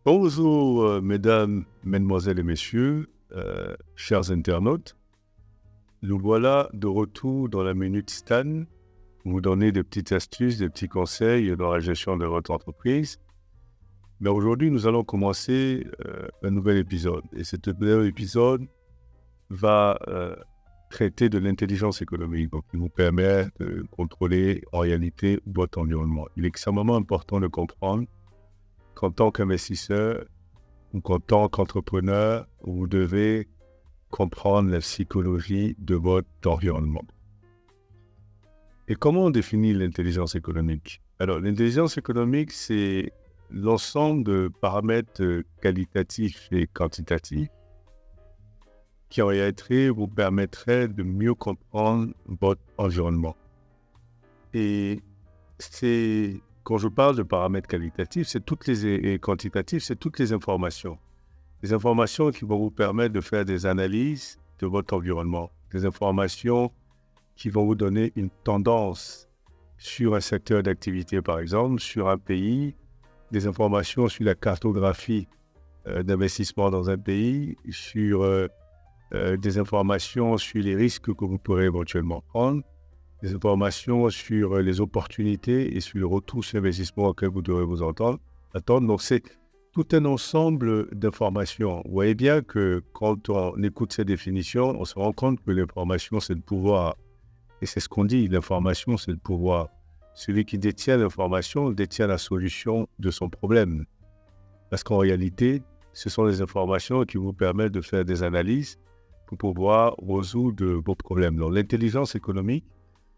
Bonjour, mesdames, mesdemoiselles et messieurs, chers internautes. Nous voilà de retour dans la Minute Stan. Vous donner des petites astuces, des petits conseils dans la gestion de votre entreprise. Mais aujourd'hui, nous allons commencer un nouvel épisode. Et cet nouvel épisode va traiter de l'intelligence économique, donc qui vous permet de contrôler en réalité votre environnement. Il est extrêmement important de comprendre qu'en tant qu'investisseur ou qu'en tant qu'entrepreneur, vous devez comprendre la psychologie de votre environnement. Et comment on définit l'intelligence économique? Alors, l'intelligence économique, c'est l'ensemble de paramètres qualitatifs et quantitatifs qui en réalité vous permettraient de mieux comprendre votre environnement. Et quand je parle de paramètres qualitatifs, et quantitatifs, c'est toutes les informations. Des informations qui vont vous permettre de faire des analyses de votre environnement. Des informations qui vont vous donner une tendance sur un secteur d'activité, par exemple, sur un pays, des informations sur la cartographie d'investissement dans un pays, sur des informations sur les risques que vous pourrez éventuellement prendre, des informations sur les opportunités et sur le retour sur investissement auquel vous devrez vous attendre. Donc, c'est tout un ensemble d'informations. Vous voyez bien que quand on écoute ces définitions, on se rend compte que l'information, c'est le pouvoir. Et c'est ce qu'on dit, l'information, c'est le pouvoir. Celui qui détient l'information détient la solution de son problème. Parce qu'en réalité, ce sont les informations qui vous permettent de faire des analyses pour pouvoir résoudre vos problèmes. Donc, l'intelligence économique,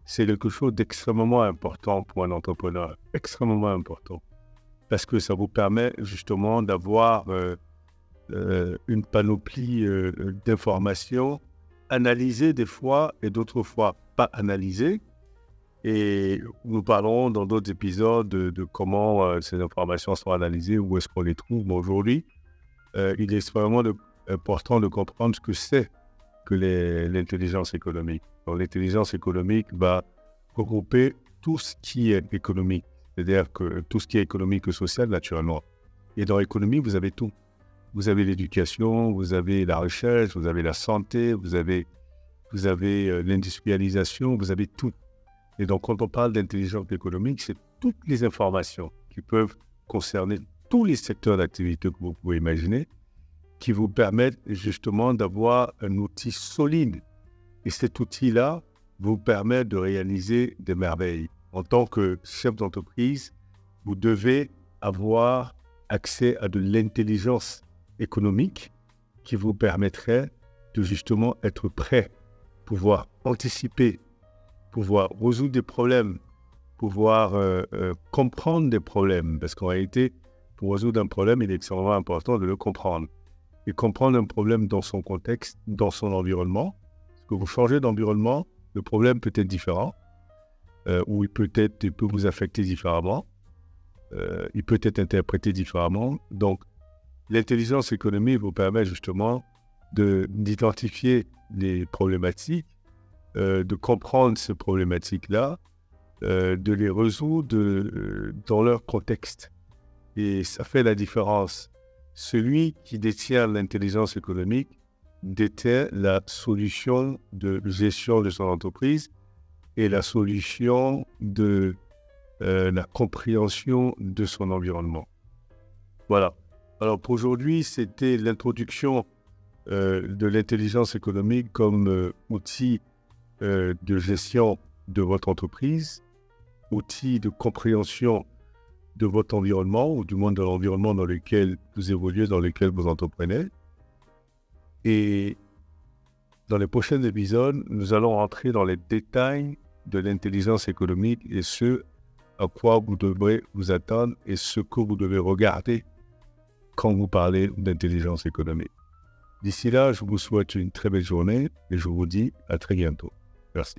c'est quelque chose d'extrêmement important pour un entrepreneur, extrêmement important. Parce que ça vous permet justement d'avoir une panoplie d'informations analysées des fois et d'autres fois pas analysées. Et nous parlerons dans d'autres épisodes de comment ces informations sont analysées, où est-ce qu'on les trouve. Mais aujourd'hui, il est extrêmement important de comprendre ce que c'est que l'intelligence économique. Donc, l'intelligence économique va regrouper tout ce qui est économique, c'est-à-dire que tout ce qui est économique et social, naturellement. Et dans l'économie, vous avez tout. Vous avez l'éducation, vous avez la recherche, vous avez la santé, vous avez l'industrialisation, vous avez tout. Et donc, quand on parle d'intelligence économique, c'est toutes les informations qui peuvent concerner tous les secteurs d'activité que vous pouvez imaginer, qui vous permettent justement d'avoir un outil solide. Et cet outil-là vous permet de réaliser des merveilles. En tant que chef d'entreprise, vous devez avoir accès à de l'intelligence économique qui vous permettrait de justement être prêt, pouvoir anticiper, pouvoir résoudre des problèmes, pouvoir comprendre des problèmes. Parce qu'en réalité, pour résoudre un problème, il est extrêmement important de le comprendre. Et comprendre un problème dans son contexte, dans son environnement. Parce que vous changez d'environnement, le problème peut être différent, ou il peut vous affecter différemment, il peut être interprété différemment. Donc, l'intelligence économique vous permet justement d'identifier les problématiques, de comprendre ces problématiques-là, de les résoudre dans leur contexte. Et ça fait la différence. Celui qui détient l'intelligence économique détient la solution de gestion de son entreprise et la solution de la compréhension de son environnement. Voilà. Alors pour aujourd'hui, c'était l'introduction de l'intelligence économique comme outil de gestion de votre entreprise, outil de compréhension de votre environnement, ou du moins de l'environnement dans lequel vous évoluez, dans lequel vous entreprenez. Et dans les prochains épisodes, nous allons rentrer dans les détails de l'intelligence économique et ce à quoi vous devrez vous attendre et ce que vous devez regarder quand vous parlez d'intelligence économique. D'ici là, je vous souhaite une très belle journée et je vous dis à très bientôt. Merci.